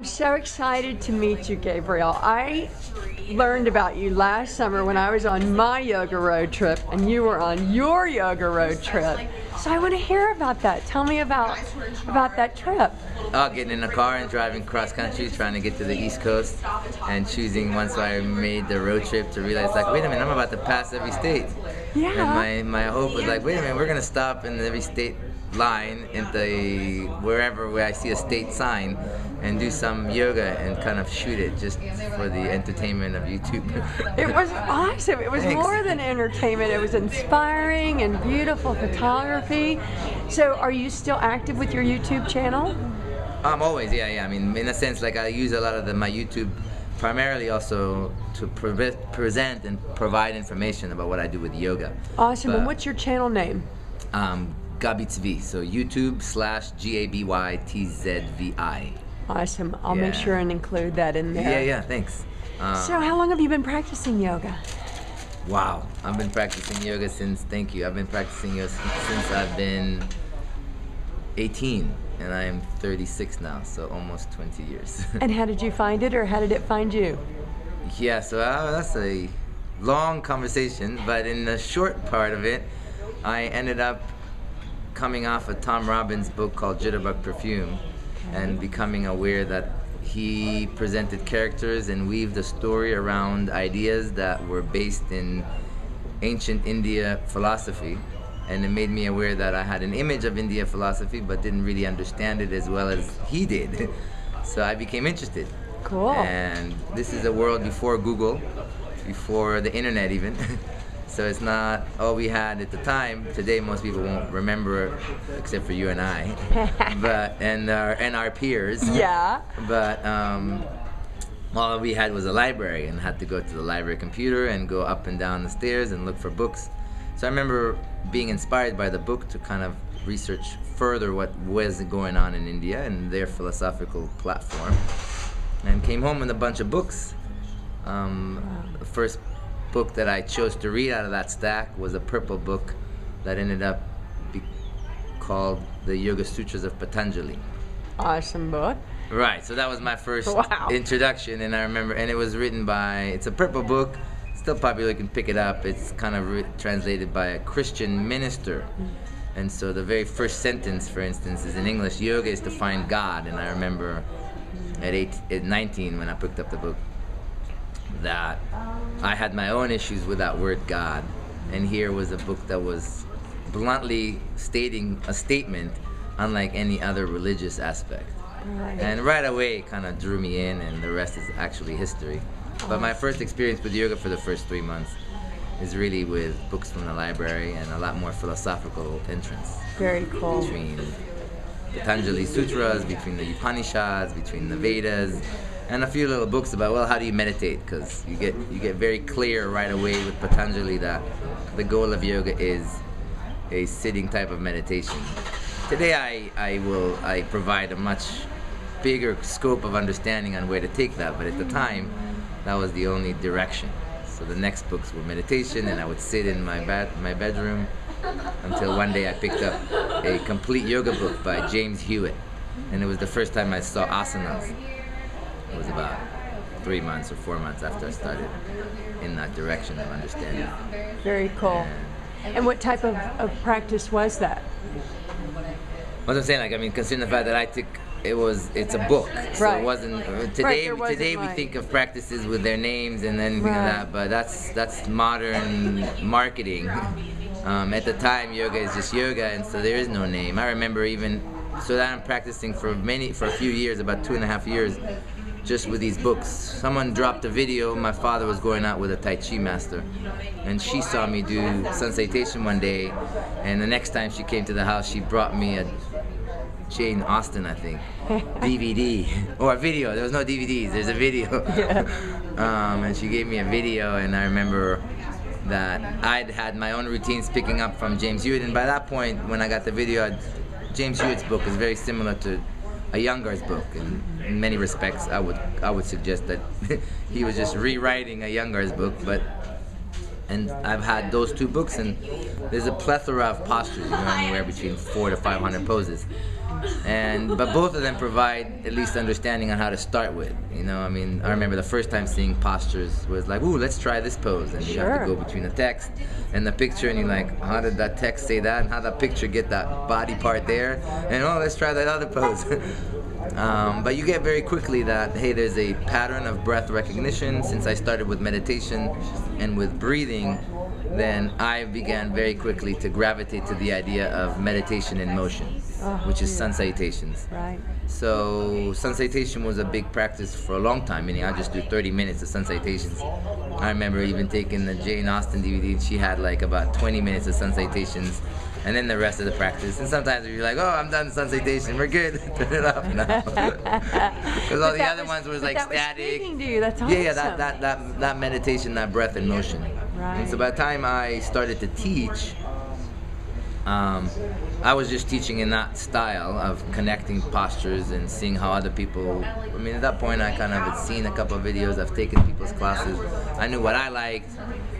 I'm so excited to meet you, Gabriel. I learned about you last summer when I was on my yoga road trip and you were on your yoga road trip. So I want to hear about that. Tell me about that trip. Getting in a car and driving cross country, trying to get to the East Coast, and choosing once I made the road trip to realize, like, wait a minute, I'm about to pass every state. Yeah. And my hope was like, wait a minute, we're gonna stop in every state line into wherever where I see a state sign and do some yoga and kind of shoot it just for the entertainment of YouTube. It was awesome. It was Thanks. more than entertainment. It was inspiring and beautiful photography. So are you still active with your YouTube channel? Always, yeah. I mean, in a sense, like I use a lot of my YouTube primarily also to present and provide information about what I do with yoga. Awesome. And what's your channel name? Gaby, so YouTube/GABYTZVI. Awesome. I'll make sure and include that in there. Yeah, thanks. So how long have you been practicing yoga? Wow, I've been practicing yoga since, thank you, I've been practicing yoga since I've been 18, and I am 36 now, so almost 20 years. And how did you find it, or how did it find you? Yeah, so that's a long conversation, but in the short part of it, I ended up coming off a Tom Robbins book called Jitterbug Perfume, and becoming aware that he presented characters and weaved a story around ideas that were based in ancient India philosophy, and it made me aware that I had an image of India philosophy but didn't really understand it as well as he did. So I became interested. Cool. And this is a world before Google, before the internet even. So it's not all we had at the time. Today most people won't remember, except for you and I, and our peers. Yeah. But all we had was a library, and had to go to the library computer and go up and down the stairs and look for books. So I remember being inspired by the book to kind of research further what was going on in India and their philosophical platform, and came home with a bunch of books. The first book that I chose to read out of that stack was a purple book that ended up called The Yoga Sutras of Patanjali. Awesome book. Right, so that was my first Wow. introduction, and I remember, and it was written by, it's a purple book, still popular, you can pick it up. It's kind of translated by a Christian minister. And so the very first sentence, for instance, is in English, yoga is to find God. And I remember at 19 when I picked up the book, that I had my own issues with that word God, and here was a book that was bluntly stating a statement unlike any other religious aspect. Right. And right away it kind of drew me in, and the rest is actually history. But my first experience with yoga for the first 3 months is really with books from the library and a lot more philosophical entrance. Very cool. Between the Patanjali Sutras, between the Upanishads, between the Vedas, and a few little books about, well, how do you meditate? Because you get very clear right away with Patanjali that the goal of yoga is a sitting type of meditation. Today I provide a much bigger scope of understanding on where to take that, but at the time that was the only direction. So the next books were meditation, and I would sit in my bedroom until one day I picked up a complete yoga book by James Hewitt, and it was the first time I saw asanas. It was about 3 months or 4 months after I started in that direction of understanding. Very cool. And what type of practice was that? What I'm saying, like, I mean, considering the fact that I took, it's a book, so Right. it wasn't, today we think of practices with their names and then that, but that's modern marketing. At the time, yoga is just yoga, and so there is no name. I remember even, so that I'm practicing for a few years, about 2.5 years, just with these books. Someone dropped a video. My father was going out with a Tai Chi master, and she saw me do sun salutation one day, and the next time she came to the house, she brought me a Jane Austen, I think, DVD, or a video. There was no DVDs, there's a video. Yeah. And she gave me a video, and I remember that I'd had my own routines picking up from James Hewitt, and by that point, when I got the video, James Hewitt's book is very similar to a Iyengar's book, and in many respects I would suggest that he was just rewriting a Iyengar's book, and I've had those two books, and there's a plethora of postures, you know, anywhere between 400 to 500 poses. But both of them provide at least understanding on how to start with. You know, I mean, I remember the first time seeing postures was like, ooh, let's try this pose, and you have to go between the text and the picture, and you're like, how did that text say that, and how that picture get that body part there, and oh, let's try that other pose. But you get very quickly that, hey, there's a pattern of breath recognition. Since I started with meditation and with breathing, then I began very quickly to gravitate to the idea of meditation in motion, which is sun salutations. Right. So sun salutation was a big practice for a long time, meaning I just do 30 minutes of sun salutations. I remember even taking the Jane Austen DVD, and she had like about 20 minutes of sun salutations, and then the rest of the practice. And sometimes you're like, oh, I'm done sun salutation, we're good, turn it off now. Because all the other ones was like static. Was speaking to you. That's awesome. Yeah, that meditation, that breath in motion. Right. And so by the time I started to teach, I was just teaching in that style of connecting postures and seeing how other people, I mean, at that point I kind of had seen a couple of videos, I've taken people's classes, I knew what I liked,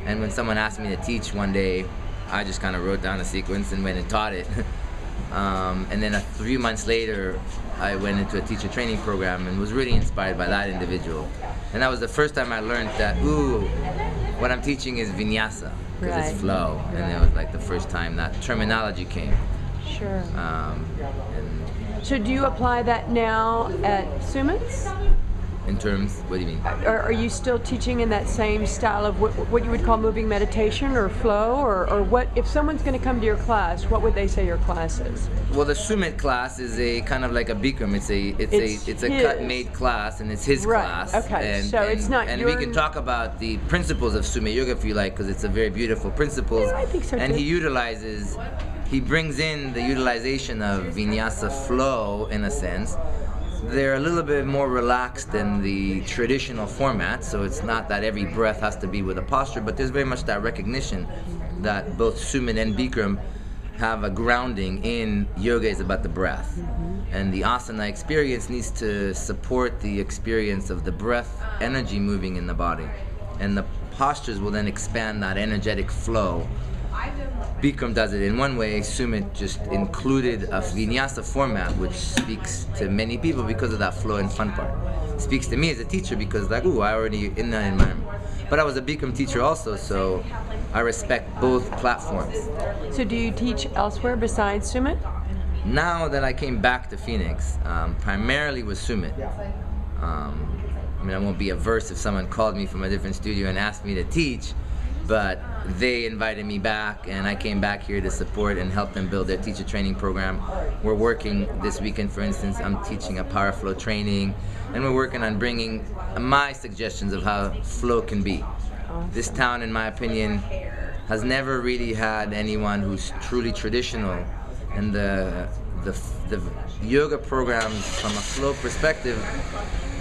and when someone asked me to teach one day, I just kind of wrote down a sequence and went and taught it. And then a few months later, I went into a teacher training program and was really inspired by that individual. And that was the first time I learned that, ooh, what I'm teaching is vinyasa, because it's flow. And it was like the first time that terminology came. Sure. So do you apply that now at Sumit's? In terms, what do you mean? Are you still teaching in that same style of what you would call moving meditation or flow, or what? If someone's going to come to your class, what would they say your class is? Well, the Sumit class is a kind of like a Bikram. It's a cut-made class, and it's his class. Okay, so it's not. And we can talk about the principles of Sumit Yoga if you like, because it's a very beautiful principles. Yeah, I think so too. And he brings in the utilization of vinyasa flow in a sense. They're a little bit more relaxed than the traditional format, so it's not that every breath has to be with a posture, but there's very much that recognition that both Sumit and Bikram have a grounding in yoga is about the breath. And the asana experience needs to support the experience of the breath energy moving in the body. And the postures will then expand that energetic flow. Bikram does it in one way. Sumit just included a vinyasa format, which speaks to many people because of that flow and fun part. It speaks to me as a teacher because, like, ooh, I already in that environment. But I was a Bikram teacher also, so I respect both platforms. So do you teach elsewhere besides Sumit? Now that I came back to Phoenix, primarily with Sumit. I mean, I won't be averse if someone called me from a different studio and asked me to teach, but they invited me back, and I came back here to support and help them build their teacher training program. We're working this weekend, for instance, I'm teaching a power flow training, and we're working on bringing my suggestions of how flow can be. Awesome. This town, in my opinion, has never really had anyone who's truly traditional, and the yoga programs from a flow perspective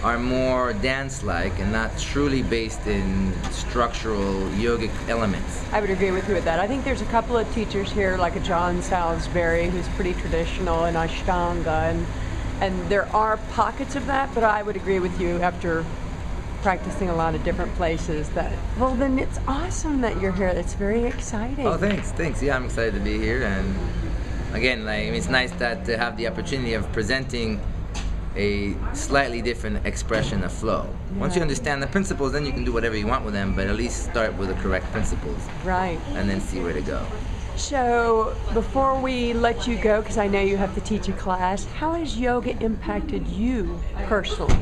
are more dance-like and not truly based in structural yogic elements. I would agree with you with that. I think there's a couple of teachers here, like a John Salisbury, who's pretty traditional, and Ashtanga, and there are pockets of that, but I would agree with you after practicing a lot of different places that, well, then it's awesome that you're here. It's very exciting. Oh, thanks. Yeah, I'm excited to be here, and again, like, I mean, it's nice that to have the opportunity of presenting a slightly different expression of flow. Once you understand the principles, then you can do whatever you want with them, but at least start with the correct principles. Right. And then see where to go. So, before we let you go, because I know you have to teach a class, how has yoga impacted you personally?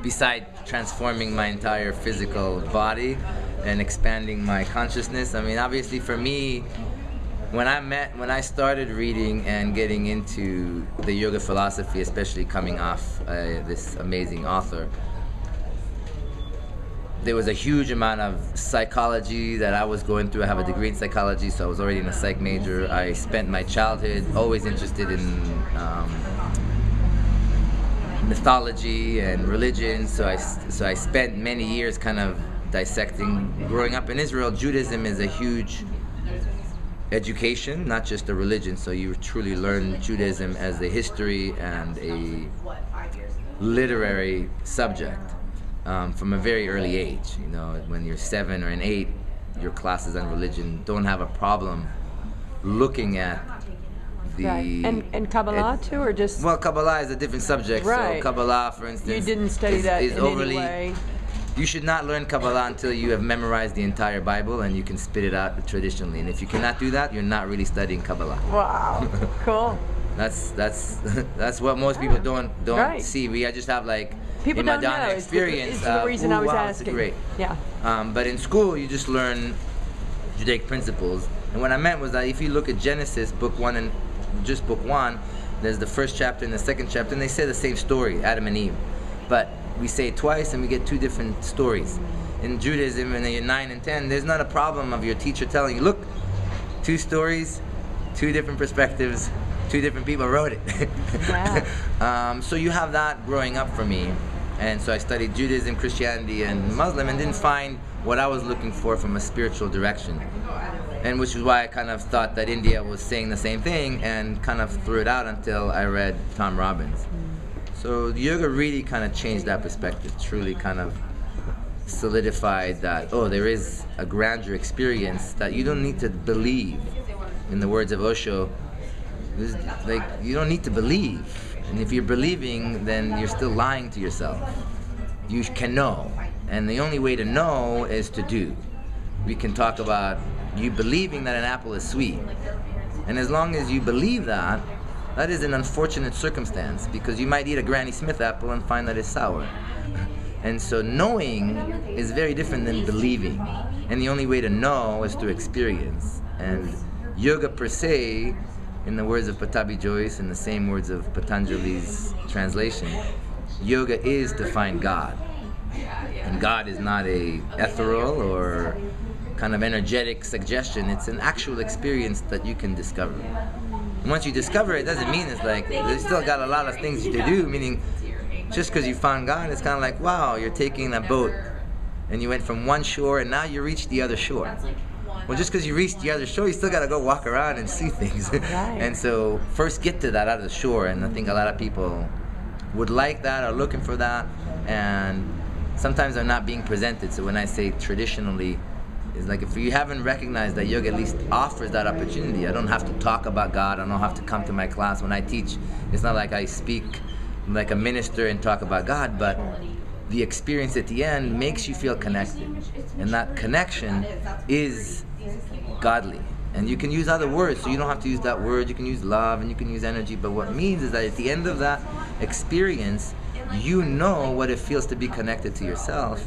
Besides transforming my entire physical body and expanding my consciousness, I mean, obviously for me, when I started reading and getting into the yoga philosophy, especially coming off this amazing author, there was a huge amount of psychology that I was going through. I have a degree in psychology, so I was already in a psych major. I spent my childhood always interested in mythology and religion, so I spent many years kind of dissecting. Growing up in Israel, Judaism is a huge education, not just a religion, so you truly learn Judaism as a history and a literary subject from a very early age. You know, when you're 7 or 8, your classes on religion don't have a problem looking at the Right. And Kabbalah too, or just? well, Kabbalah is a different subject. Right. So Kabbalah, for instance, You didn't study that is in overly. any way. You should not learn Kabbalah until you have memorized the entire Bible and you can spit it out traditionally. And if you cannot do that, you're not really studying Kabbalah. Wow. Cool. That's what most people don't Right. see. We just have like People in don't Madonna know. experience. It's the reason I was wow, it's asking. great. Yeah. But in school, you just learn Judaic principles. And what I meant was that if you look at Genesis, book 1 and just book 1, there's the first chapter and the second chapter, and they say the same story, Adam and Eve. But we say it twice and we get two different stories. In Judaism, when you're 9 and 10, there's not a problem of your teacher telling you, look, two stories, two different perspectives, two different people wrote it. Yeah. So you have that growing up for me. And so I studied Judaism, Christianity, and Muslim, and didn't find what I was looking for from a spiritual direction. And which is why I kind of thought that India was saying the same thing and kind of threw it out until I read Tom Robbins. So yoga really kind of changed that perspective, truly kind of solidified that, oh, there is a grandeur experience that you don't need to believe. In the words of Osho, like, you don't need to believe. And if you're believing, then you're still lying to yourself. You can know. And the only way to know is to do. We can talk about you believing that an apple is sweet. And as long as you believe that, that is an unfortunate circumstance, because you might eat a Granny Smith apple and find that it's sour. And so knowing is very different than believing. And the only way to know is through experience. And yoga per se, in the words of Patabi Joyce, in the same words of Patanjali's translation, yoga is to find God. And God is not a ethereal or kind of energetic suggestion. It's an actual experience that you can discover. And once you discover it, doesn't mean it's like, there's still got a lot of things to do, meaning just because you found God, it's kind of like, wow, you're taking a boat and you went from one shore and now you reached the other shore. Well, just because you reached the other shore, you still got to go walk around and see things. Right. And so first get to that out of the shore, and I think a lot of people would like that, are looking for that, and sometimes they're not being presented. So when I say traditionally, it's like if you haven't recognized that yoga at least offers that opportunity. I don't have to talk about God. I don't have to come to my class. When I teach, it's not like I speak like a minister and talk about God, but the experience at the end makes you feel connected. And that connection is godly. And you can use other words, so you don't have to use that word. You can use love and you can use energy, but what it means is that at the end of that experience, you know what it feels to be connected to yourself.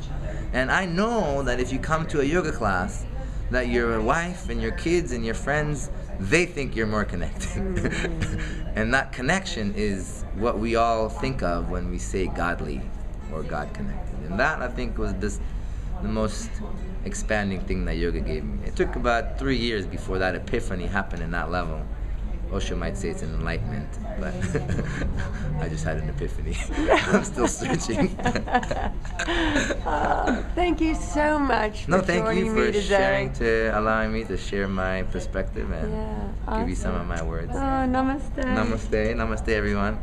And I know that if you come to a yoga class, that your wife and your kids and your friends, they think you're more connected. And that connection is what we all think of when we say godly or God connected. And that, I think, was the most expanding thing that yoga gave me. It took about 3 years before that epiphany happened in that level. Osho might say it's an enlightenment, but I just had an epiphany. I'm still searching. Thank you so much for No, thank joining you me for today. allowing me to share my perspective and Yeah, give you some awesome. of my words. Oh, namaste. Namaste, namaste everyone.